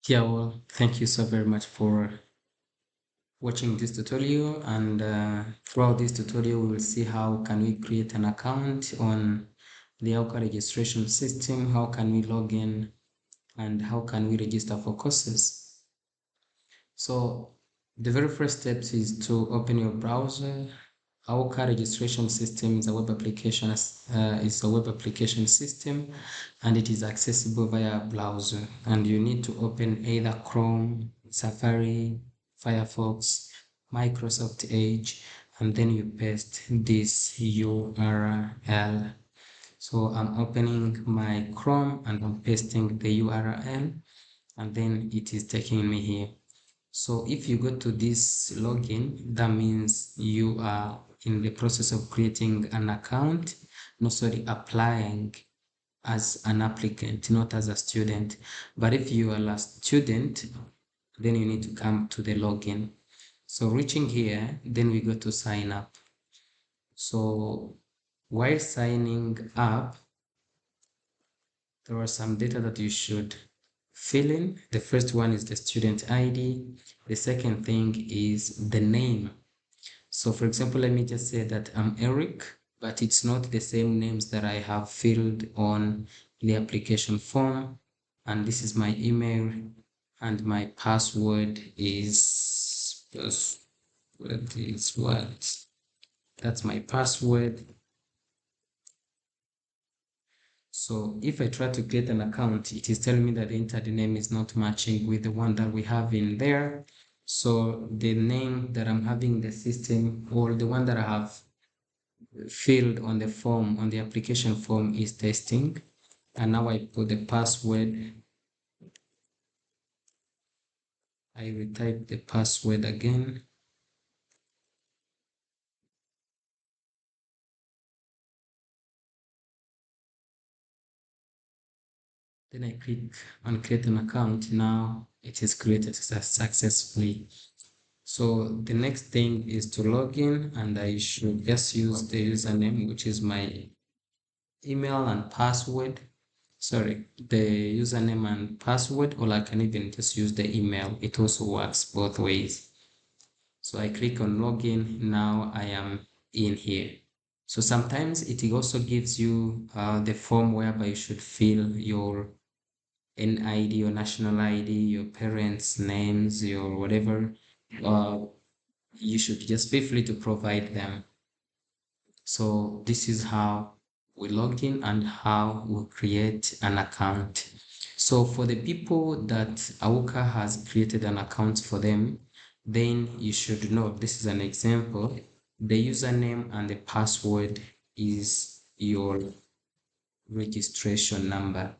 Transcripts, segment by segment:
Yeah, well, thank you so very much for watching this tutorial. And throughout this tutorial, we will see how can we create an account on the AUCA registration system, how can we log in, and how can we register for courses. So the very first step is to open your browser. AUCA registration system is a web application, system, and it is accessible via browser. And you need to open either Chrome, Safari, Firefox, Microsoft Edge, and then you paste this URL. So I'm opening my Chrome and I'm pasting the URL, and then it is taking me here. So if you go to this login, that means you are in the process of creating an account, no, sorry, applying as an applicant, not as a student. But if you are a student, then you need to come to the login. So reaching here, then we go to sign up. So while signing up, there are some data that you should fill in. The first one is the student ID. The second thing is the name. So for example, let me just say that I'm Eric, but it's not the same names that I have filled on the application form. And this is my email, and my password is what? That's my password. So if I try to create an account, it is telling me that the entered name is not matching with the one that we have in there. So the name that I'm having in the system, or the one that I have filled on the form, on the application form, is testing. And now I put the password. I retype the password again. Then I click on create an account. Now it is created successfully. So the next thing is to log in, and I should just use the username, which is my email and password. Sorry, the username and password, or I can even just use the email. It also works both ways. So I click on login. Now I am in here. So sometimes it also gives you the form whereby you should fill your NID, your national ID, your parents' names, your whatever. You should just feel free to provide them. So this is how we log in and how we create an account. So for the people that AUCA has created an account for them, then you should know, this is an example, the username and the password is your registration number.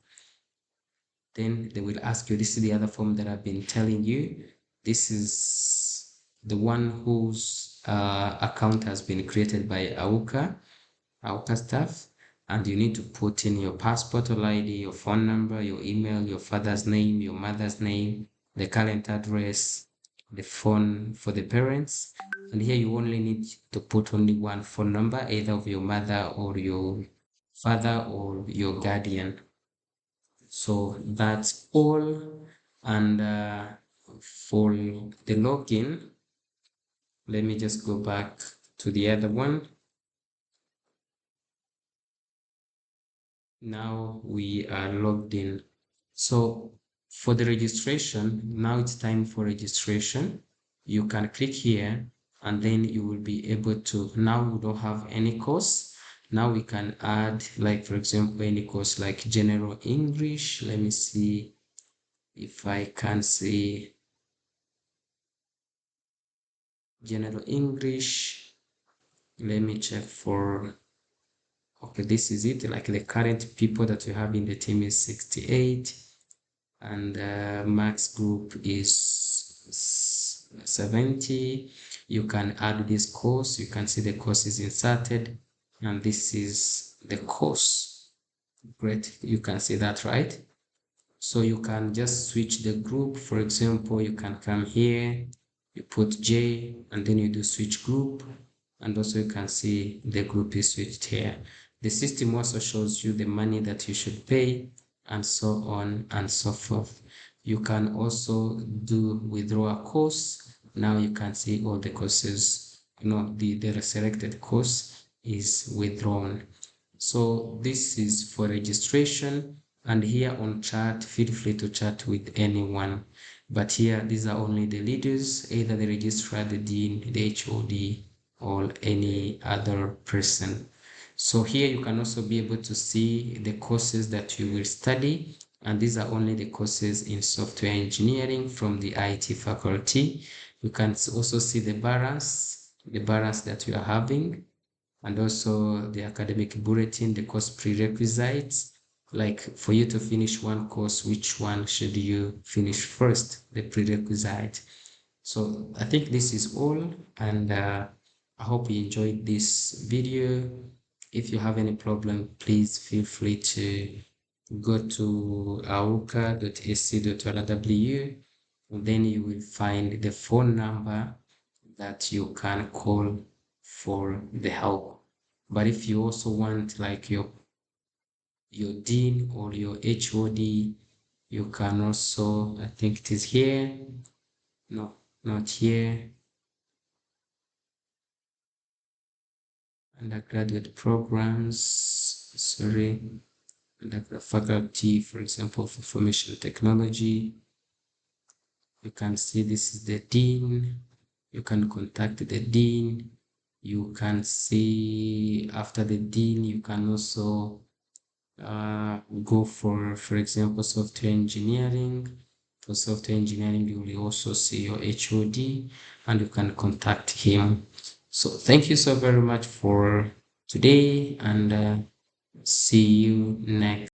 Then they will ask you, this is the other form that I've been telling you. This is the one whose account has been created by AUCA staff, and you need to put in your passport or ID, your phone number, your email, your father's name, your mother's name, the current address, the phone for the parents. And here you only need to put only one phone number, either of your mother or your father or your guardian. So that's all. And for the login, let me just go back to the other one. Now we are logged in. So for the registration, now it's time for registration. You can click here and then you will be able to, now we don't have any course. Now we can add, like for example, any course like general English. Let me see if I can see general English. Let me check for, okay, this is it. Like the current people that we have in the team is 68. And max group is 70. You can add this course. You can see the course is inserted, and this is the course. Great, you can see that, right? So you can just switch the group. For example, you can come here, you put J, and then you do switch group, and also you can see the group is switched here. The system also shows you the money that you should pay, and so on and so forth. You can also do withdraw a course. Now you can see all the courses, the selected course is withdrawn. So this is for registration, and here on chat, feel free to chat with anyone. But here, these are only the leaders, either the registrar, the dean, the HOD, or any other person. So here you can also be able to see the courses that you will study, and these are only the courses in software engineering from the IT faculty. You can also see the balance that you are having, and also the academic bulletin, the course prerequisites. Like for you to finish one course, which one should you finish first? The prerequisite. So I think this is all, and I hope you enjoyed this video. If you have any problem, please feel free to go to auca.ac.rw, and then you will find the phone number that you can call for the help. But if you also want like your dean or your HOD, you can also, I think it is here. No, not here. Undergraduate programs, sorry, undergraduate faculty, for example, for information technology. You can see this is the dean. You can contact the dean. You can see after the dean, you can also go for example, software engineering. For software engineering, you will also see your HOD and you can contact him. So thank you so very much for today, and see you next.